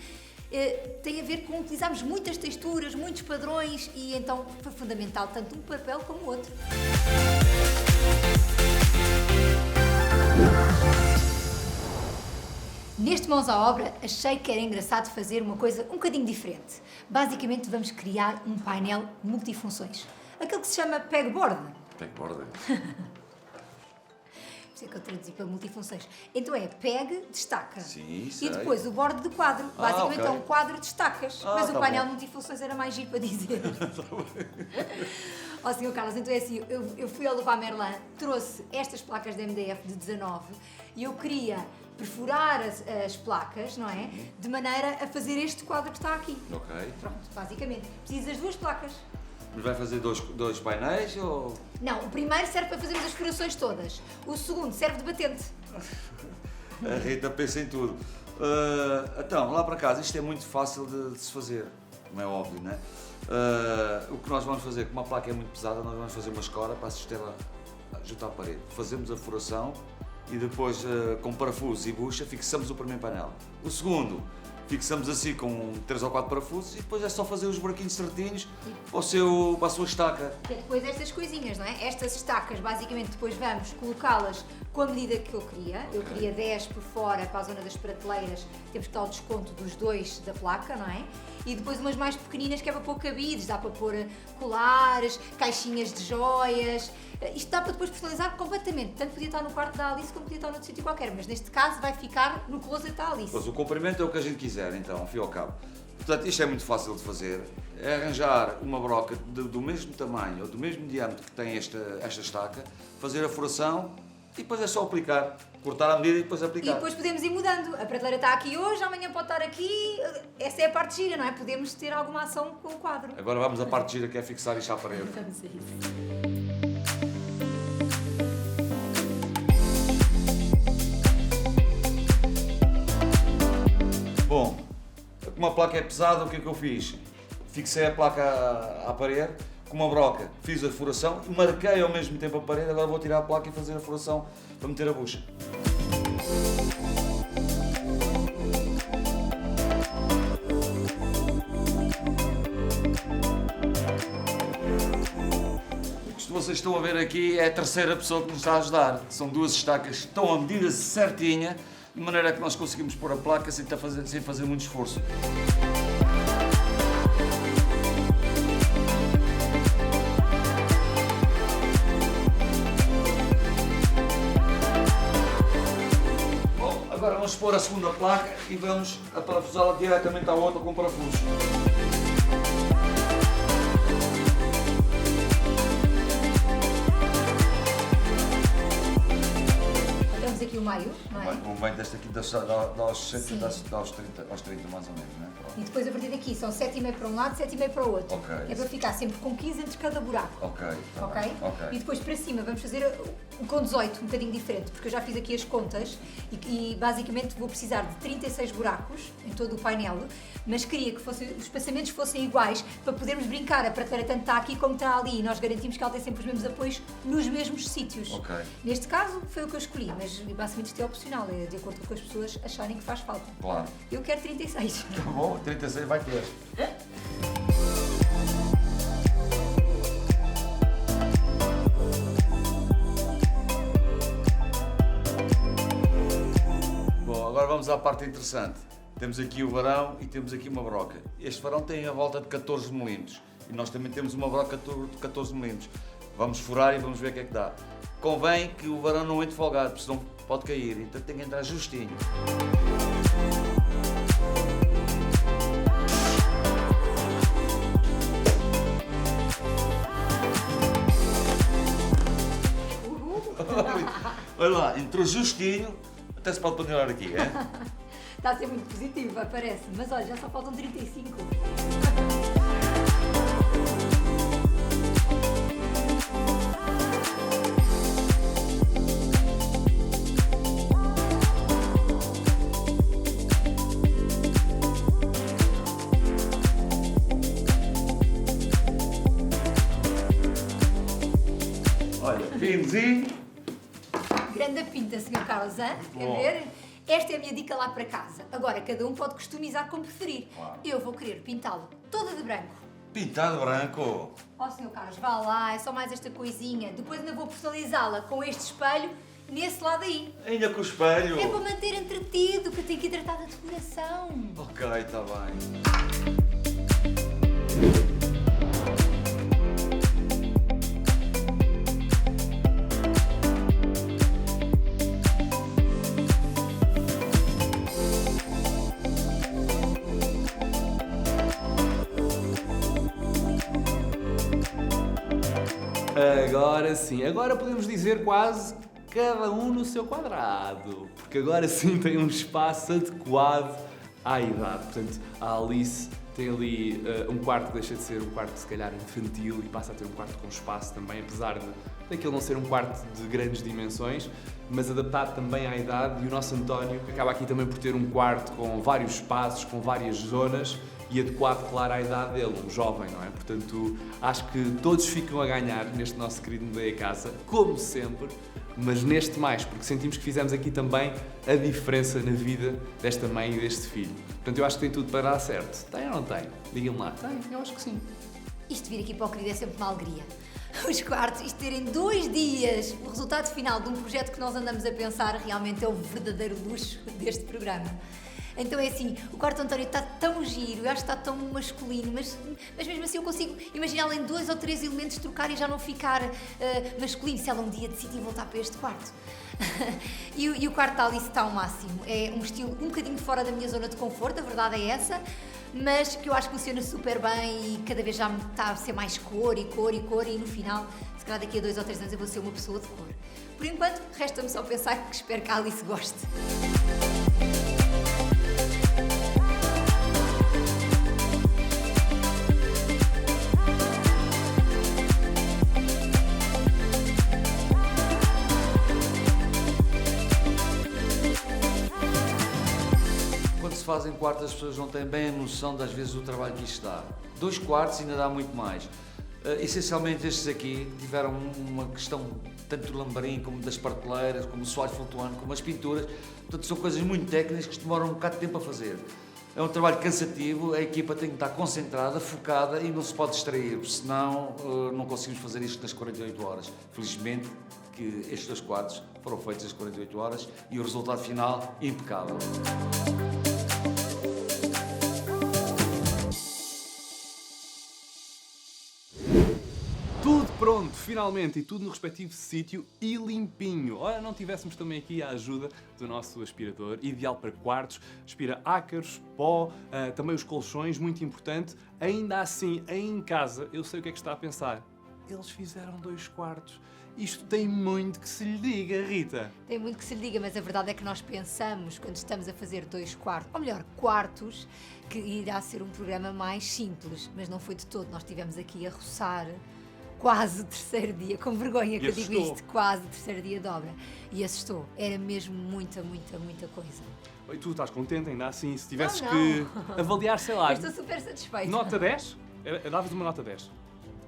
tem a ver com utilizarmos muitas texturas, muitos padrões e então foi fundamental tanto um papel como o outro. Neste Mãos à Obra, achei que era engraçado fazer uma coisa um bocadinho diferente. Basicamente, vamos criar um painel multifunções. Aquele que se chama pegboard. Pegboard? Por isso é que eu traduzi para multifunções. Então é peg, destaca. Sim, sei. E depois o board de quadro. Basicamente ok. é um quadro, destacas. Mas o tá painel bom. multifunções era mais giro para dizer. Ó, Sr. Carlos, então é assim, eu fui ao Leroy Merlin, trouxe estas placas de MDF de 19 e eu queria perfurar as placas, não é? De maneira a fazer este quadro que está aqui. Ok. Pronto, basicamente. Precisas das duas placas. Mas vai fazer dois painéis ou... Não, o primeiro serve para fazermos as furações todas. O segundo serve de batente. A Rita pensa em tudo. Então, lá para casa, isto é muito fácil de se fazer, como é óbvio, não é? O que nós vamos fazer, como a placa é muito pesada, nós vamos fazer uma escora para assistir junto à parede. Fazemos a furação e depois, com parafusos e bucha, fixamos o primeiro painel. O segundo, fixamos assim com 3 ou 4 parafusos e depois é só fazer os buraquinhos certinhos para a sua estaca. E depois estas coisinhas, não é? Estas estacas, basicamente, depois vamos colocá-las com a medida que eu queria. Eu queria 10 por fora para a zona das prateleiras, temos que dar o desconto dos 2 da placa, não é? E depois umas mais pequeninas que é para pôr cabides, dá para pôr colares, caixinhas de joias. Isto dá para depois personalizar completamente. Tanto podia estar no quarto da Alice como podia estar noutro sítio qualquer, mas neste caso vai ficar no closet da Alice. Pois, o comprimento é o que a gente quiser, então, ao fim e ao cabo. Portanto, isto é muito fácil de fazer. É arranjar uma broca do mesmo tamanho ou do mesmo diâmetro que tem esta estaca, fazer a furação e depois é só aplicar. Cortar a medida e depois aplicar. E depois podemos ir mudando. A prateleira está aqui hoje, amanhã pode estar aqui. Essa é a parte gira, não é? Podemos ter alguma ação com o quadro. Agora vamos à parte gira, que é fixar isto à parede. Vamos a isso. Bom, como a placa é pesada, o que é que eu fiz? Fixei a placa à parede com uma broca, fiz a furação e marquei ao mesmo tempo a parede. Agora vou tirar a placa e fazer a furação para meter a bucha. Isto que vocês estão a ver aqui é a terceira pessoa que nos está a ajudar. São 2 estacas que estão a medida certinha, de maneira que nós conseguimos pôr a placa sem fazer muito esforço. Bom, agora vamos pôr a segunda placa e vamos parafusá-la diretamente à outra com parafusos. armário, não é? Um banho deste aqui dá aos 30 mais ou menos, não é? E depois a partir daqui são 7,5 para um lado, 7,5 para o outro. Ok. É para ficar sempre com 15 entre cada buraco. Ok. Ok? E depois para cima vamos fazer com 18, um bocadinho diferente, porque eu já fiz aqui as contas e basicamente vou precisar de 36 buracos em todo o painel, mas queria que os espaçamentos fossem iguais para podermos brincar. A prateleira tanto está aqui como está ali e nós garantimos que ela tem sempre os mesmos apoios nos mesmos sítios. Ok. Neste caso foi o que eu escolhi, mas basicamente isto é opcional, é de acordo com o que as pessoas acharem que faz falta. Claro. Eu quero 36. Tá bom, 36 vai ter. Bom, agora vamos à parte interessante. Temos aqui o varão e temos aqui uma broca. Este varão tem a volta de 14 mm e nós também temos uma broca de 14 mm. Vamos furar e vamos ver o que é que dá. Convém que o varão não entre folgado, porque senão pode cair, então tem que entrar justinho. Olha lá, entrou justinho, até se pode pendurar aqui, é? Está a ser muito positivo, parece. Mas olha, já só faltam 35. Olha, pinzinho. Grande pinta, Sr. Carlos, hein? Quer ver? Esta é a minha dica lá para casa. Agora, cada um pode customizar como preferir. Claro. Eu vou querer pintá-lo toda de branco. Pintado branco. Ó, Sr. Carlos, vá lá, é só mais esta coisinha. Depois ainda vou personalizá-la com este espelho nesse lado aí. Ainda com o espelho. É para manter entretido, que eu tenho que ir tratar da decoração. Ok, está bem. Agora sim, agora podemos dizer quase cada um no seu quadrado, porque agora sim tem um espaço adequado à idade. Portanto, a Alice tem ali um quarto que deixa de ser um quarto se calhar infantil e passa a ter um quarto com espaço também, apesar daquele não ser um quarto de grandes dimensões, mas adaptado também à idade. E o nosso António acaba aqui também por ter um quarto com vários espaços, com várias zonas e adequado, claro, à idade dele, um jovem, não é? Portanto, acho que todos ficam a ganhar neste nosso querido Mudei a Casa, como sempre, mas neste mais, porque sentimos que fizemos aqui também a diferença na vida desta mãe e deste filho. Portanto, eu acho que tem tudo para dar certo. Tem ou não tem? Digam lá. Tem, eu acho que sim. Isto vir aqui para o querido é sempre uma alegria. Os quartos, isto terem 2 dias, o resultado final de um projeto que nós andamos a pensar, realmente é o verdadeiro luxo deste programa. Então é assim, o quarto do António está tão giro, eu acho que está tão masculino, mas mesmo assim eu consigo imaginá-lo em 2 ou 3 elementos trocar e já não ficar masculino, se ela um dia decidir voltar para este quarto. E o quarto da Alice está ao máximo, é um estilo um bocadinho fora da minha zona de conforto, a verdade é essa, mas que eu acho que funciona super bem e cada vez já está a ser mais cor e no final, se calhar daqui a 2 ou 3 anos eu vou ser uma pessoa de cor. Por enquanto, resta-me só pensar que espero que a Alice goste. Fazem quartos, as pessoas não têm bem a noção das vezes do trabalho que isto dá. 2 quartos ainda dá muito mais. Essencialmente estes aqui tiveram uma questão tanto do lambrim como das prateleiras, como o soalho flutuante, como as pinturas. Portanto, são coisas muito técnicas que demoram um bocado de tempo a fazer. É um trabalho cansativo, a equipa tem que estar concentrada, focada e não se pode distrair, senão não conseguimos fazer isto nas 48 horas. Felizmente que estes 2 quartos foram feitos nas 48 horas e o resultado final impecável. Tudo pronto, finalmente, e tudo no respectivo sítio e limpinho. Ora, não tivéssemos também aqui a ajuda do nosso aspirador, ideal para quartos, aspira ácaros, pó, também os colchões, muito importante. Ainda assim, em casa, eu sei o que é que está a pensar. eles fizeram 2 quartos. Isto tem muito que se lhe diga, Rita. Tem muito que se lhe diga, mas a verdade é que nós pensamos, quando estamos a fazer 2 quartos, ou melhor, quartos, que irá ser um programa mais simples, mas não foi de todo. Nós estivemos aqui a roçar quase o 3º dia, com vergonha que eu digo assustou. isto, quase o 3º dia de obra. E assustou. Era mesmo muita coisa. E tu estás contente ainda assim? Se tivesses Não. que avaliar, sei lá, Eu estou super satisfeita. nota 10? Davas uma nota 10.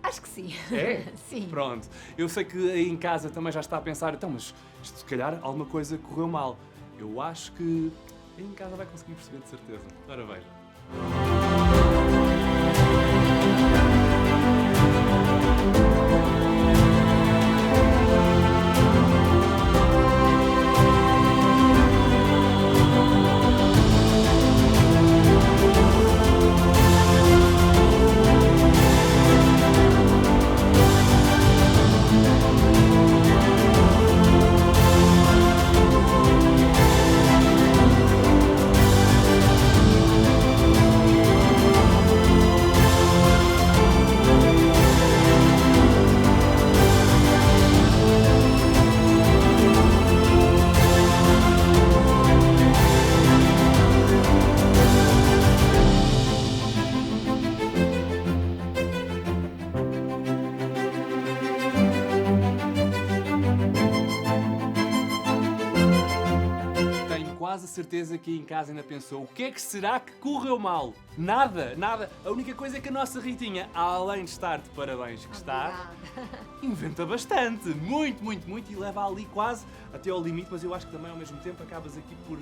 Acho que sim. É? Sim. Pronto. Eu sei que aí em casa também já está a pensar, então, mas isto se calhar alguma coisa correu mal. Eu acho que aí em casa vai conseguir perceber de certeza. Ora veja. Tenho quase a certeza que aí em casa ainda pensou, o que é que será que correu mal? Nada, nada. A única coisa é que a nossa Ritinha, além de estar de parabéns que está, Obrigada. inventa bastante. Muito, e leva ali quase até ao limite, mas eu acho que também ao mesmo tempo acabas aqui por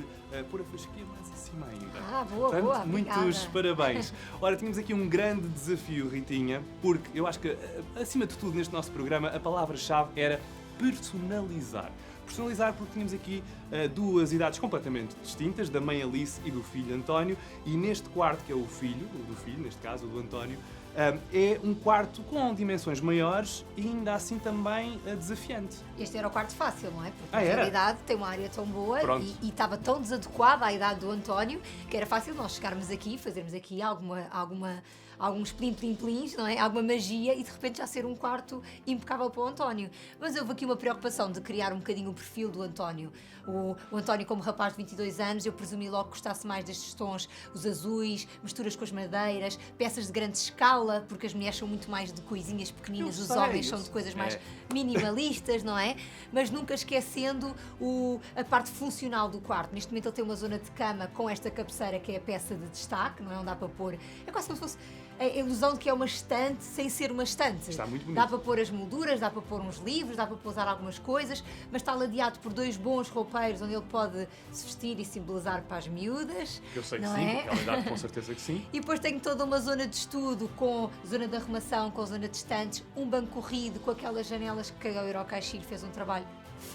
pôr a fasquia mais acima ainda. Ah, boa, Portanto, boa, muitos obrigada. parabéns. Ora, tínhamos aqui um grande desafio, Ritinha, porque eu acho que, acima de tudo, neste nosso programa, a palavra-chave era personalizar. Personalizar porque tínhamos aqui 2 idades completamente distintas, da mãe Alice e do filho António, e neste quarto, que é o filho, neste caso, o do António, é um quarto com dimensões maiores e ainda assim também desafiante. Este era o quarto fácil, não é? Porque Ah, na era? realidade tem uma área tão boa Pronto. e estava tão desadequada à idade do António que era fácil nós chegarmos aqui e fazermos aqui alguns plim-plim-plins, não é? Alguma magia e de repente já ser um quarto impecável para o António. Mas houve aqui uma preocupação de criar um bocadinho o perfil do António. O António, como rapaz de 22 anos, eu presumi logo que gostasse mais destes tons, os azuis, misturas com as madeiras, peças de grande escala, porque as mulheres são muito mais de coisinhas pequeninas, Eu os sei, homens eu são de sei. coisas mais É. minimalistas, não é? Mas nunca esquecendo a parte funcional do quarto. Neste momento ele tem uma zona de cama com esta cabeceira que é a peça de destaque, não é? Não dá para pôr. É quase como se fosse a ilusão de que é uma estante sem ser uma estante. Está muito bonito. Dá para pôr as molduras, dá para pôr uns livros, dá para pousar algumas coisas, mas está ladeado por 2 bons roupeiros onde ele pode se vestir e simbolizar para as miúdas. Eu sei que não sim, é? porque ela idade com certeza que sim. E depois tenho toda uma zona de estudo com zona de arrumação, com zona de estantes, um banco corrido com aquelas janelas que a Eurocaixir fez um trabalho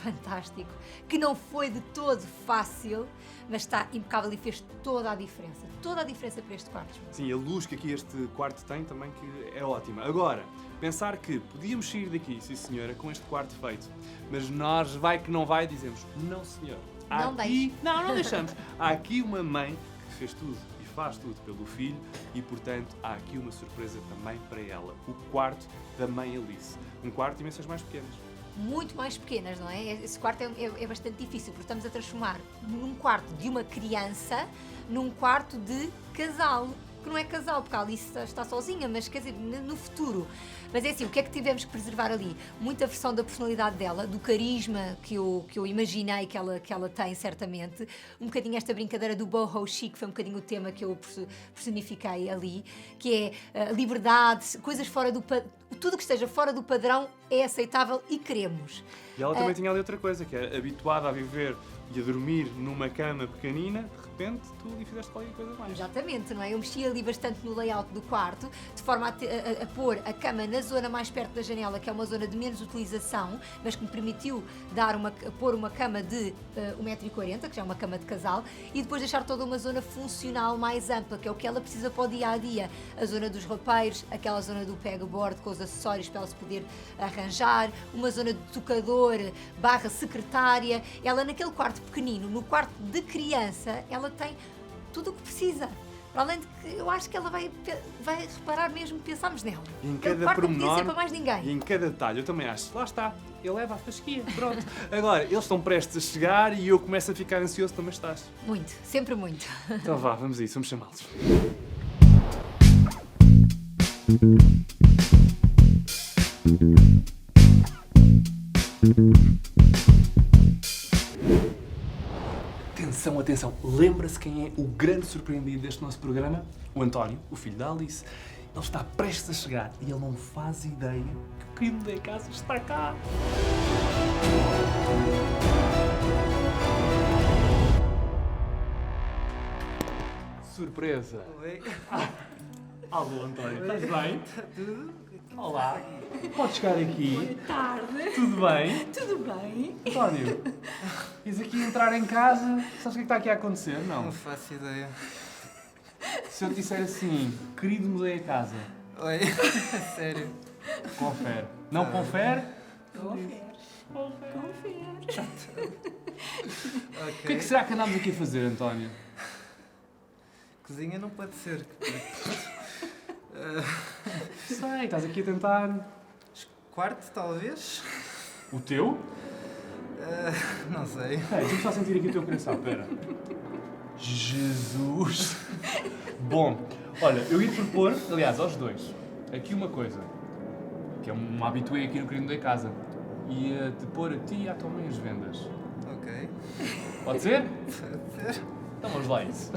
fantástico, que não foi de todo fácil, mas está impecável e fez toda a diferença para este quarto. Sim, a luz que aqui este quarto tem também que é ótima. Agora, pensar que podíamos sair daqui, sim senhora, com este quarto feito, mas nós vai que não vai, dizemos, não senhor. Há Não aqui... Não deixamos. Há aqui uma mãe que fez tudo e faz tudo pelo filho e, portanto, há aqui uma surpresa também para ela. O quarto da mãe Alice. Um quarto de dimensões mais pequenas. Muito mais pequenas, não é? Esse quarto é bastante difícil, porque estamos a transformar num quarto de uma criança num quarto de casal. Que não é casal, porque a Alice está sozinha, mas quer dizer, no futuro. Mas é assim, o que é que tivemos que preservar ali? Muita versão da personalidade dela, do carisma que eu imaginei que ela tem, certamente. Um bocadinho esta brincadeira do boho chic, foi um bocadinho o tema que eu personifiquei ali, que é a liberdade, coisas fora do padrão. Tudo que esteja fora do padrão é aceitável e queremos. E ela também tinha ali outra coisa, que é habituada a viver e a dormir numa cama pequenina, de repente tu lhe fizeste qualquer coisa mais. Exatamente, não é? Eu mexi ali bastante no layout do quarto, de forma a pôr a cama na zona mais perto da janela, que é uma zona de menos utilização, mas que me permitiu pôr uma cama de 1,40 m, que já é uma cama de casal, e depois deixar toda uma zona funcional mais ampla, que é o que ela precisa para o dia-a-dia. A zona dos roupeiros, aquela zona do pegboard com os acessórios para ela se poder arranjar, uma zona de tocador / secretária. Ela naquele quarto pequenino, no quarto de criança, ela tem tudo o que precisa. Para além de que eu acho que ela vai reparar mesmo que pensámos nela. E em Aquele cada quarto não podia pormenor, ser para mais ninguém. e em cada detalhe, eu também acho. Lá está, ele leva a fasquia, pronto. Agora, eles estão prestes a chegar e eu começo a ficar ansioso, também estás. Muito, sempre muito. Então vá, vamos a isso, vamos chamá-los. Atenção, atenção, lembra-se quem é o grande surpreendido deste nosso programa? O António, o filho da Alice. Ele está prestes a chegar e ele não faz ideia que o querido da casa está cá. Surpresa! Oi. Alô, António, estás bem? Está tudo? Olá, podes chegar aqui? Boa tarde. Tudo bem? Tudo bem? António, quis aqui entrar em casa, sabes o que é que está aqui a acontecer? Não Não. faço ideia. Se eu te disser assim, querido, mudei a casa, Oi, sério. confere. Não confere? Confere. O que é que será que andámos aqui a fazer, António? Cozinha não pode ser. Sei, estás aqui a tentar... Quarto, talvez? O teu? Não sei. Deixa-me só sentir aqui o teu coração, espera. Jesus! Bom, olha, eu ia propor, aliás, aos dois, aqui uma coisa, que é uma habitué aqui no Querido da Casa. Ia-te pôr a ti e à tua mãe as vendas. Ok. Pode ser? Pode ser. Então vamos lá a isso.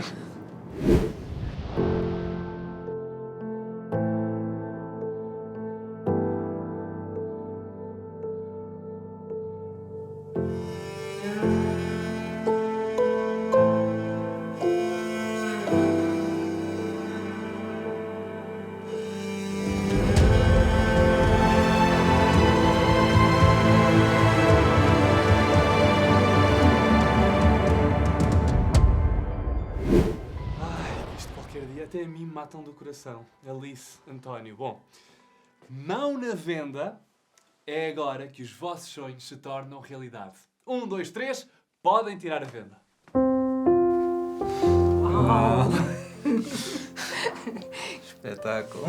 Isto qualquer dia até a mim me matam do coração. Alice, António. Bom, mão na venda, é agora que os vossos sonhos se tornam realidade. 1, 2, 3, podem tirar a venda. Espetáculo.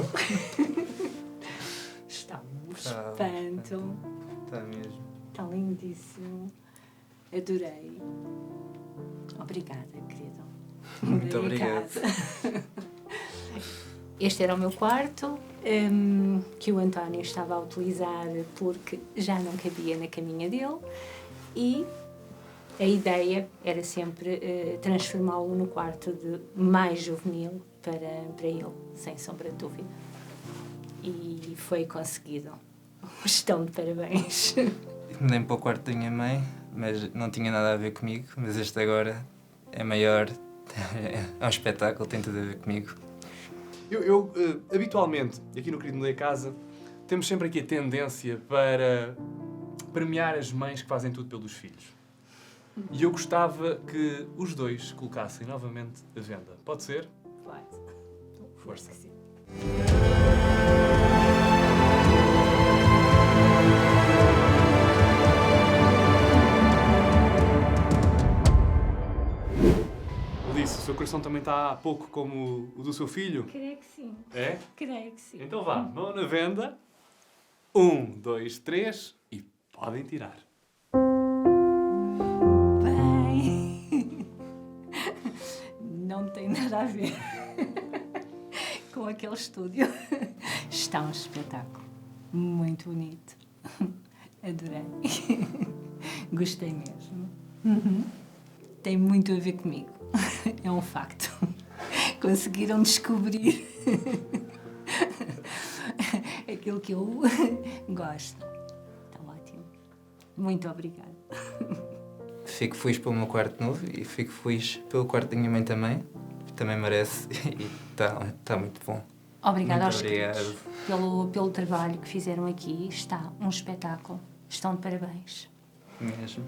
Está um Tá. espanto. Está mesmo. Está lindíssimo. Adorei. Obrigada, querido. Muito Adorei a obrigado. casa. Este era o meu quarto, que o António estava a utilizar porque já não cabia na caminha dele, e a ideia era sempre transformá-lo no quarto mais juvenil para ele, sem sombra de dúvida. E foi conseguido. Estão de parabéns. Nem para o quarto da minha mãe, mas não tinha nada a ver comigo. Mas este agora é maior, é um espetáculo, tem tudo a ver comigo. Eu habitualmente, aqui no Querido da Casa, temos sempre aqui a tendência para premiar as mães que fazem tudo pelos filhos. E eu gostava que os dois colocassem novamente a venda. Pode ser? Pode. Força. Sim. Alice, o seu coração também está há pouco como o do seu filho? Creio que sim. É? Creio que sim. Então vá, mão na venda. 1, 2, 3 e podem tirar. Bem, não tem nada a ver com aquele estúdio. Está um espetáculo muito bonito. Adorei. Gostei mesmo. Tem muito a ver comigo. É um facto. Conseguiram descobrir aquilo que eu gosto. Está ótimo. Muito obrigada. Fico feliz pelo meu quarto novo e fico feliz pelo quarto da minha mãe também. Também merece e está muito bom. Obrigada Muito aos obrigado. queridos pelo trabalho que fizeram aqui. Está um espetáculo. Estão de parabéns. Mesmo.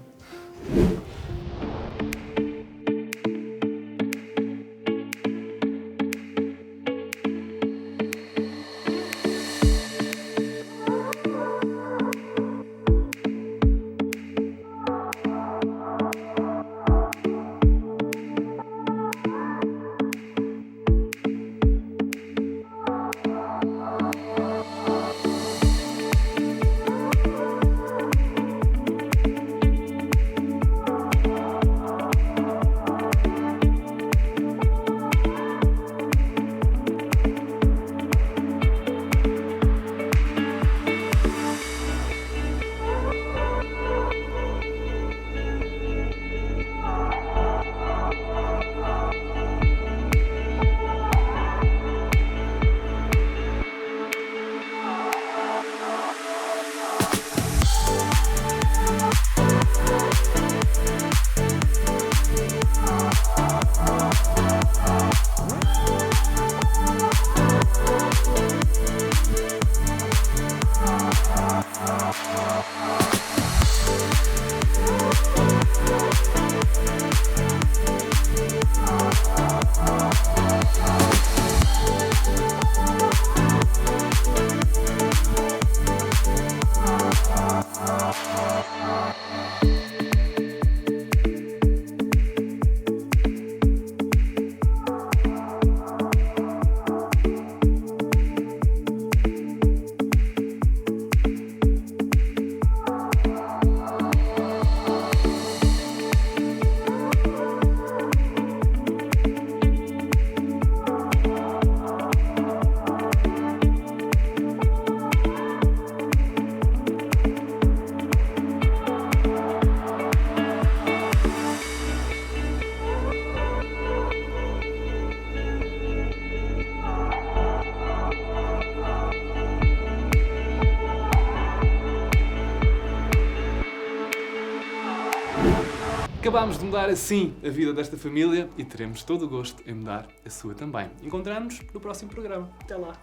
Acabámos de mudar assim a vida desta família e teremos todo o gosto em mudar a sua também. Encontramos-nos no próximo programa. Até lá.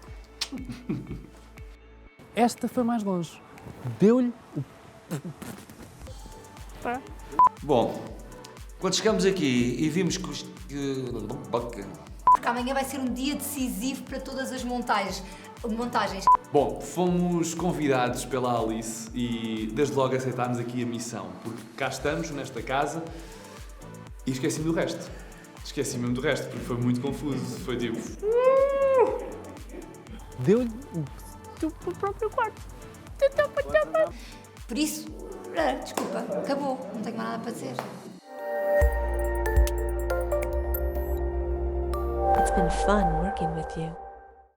Esta foi mais longe. Deu-lhe o... Bom, quando chegamos aqui e vimos que os... Porque amanhã vai ser um dia decisivo para todas as montagens. Bom, fomos convidados pela Alice e desde logo aceitámos aqui a missão, porque cá estamos, nesta casa, e esqueci-me do resto. Esqueci mesmo do resto, porque foi muito confuso. Foi tipo... Deu-lhe o próprio quarto. Por isso, desculpa, acabou. Não tenho mais nada para dizer. It's been fun working with you.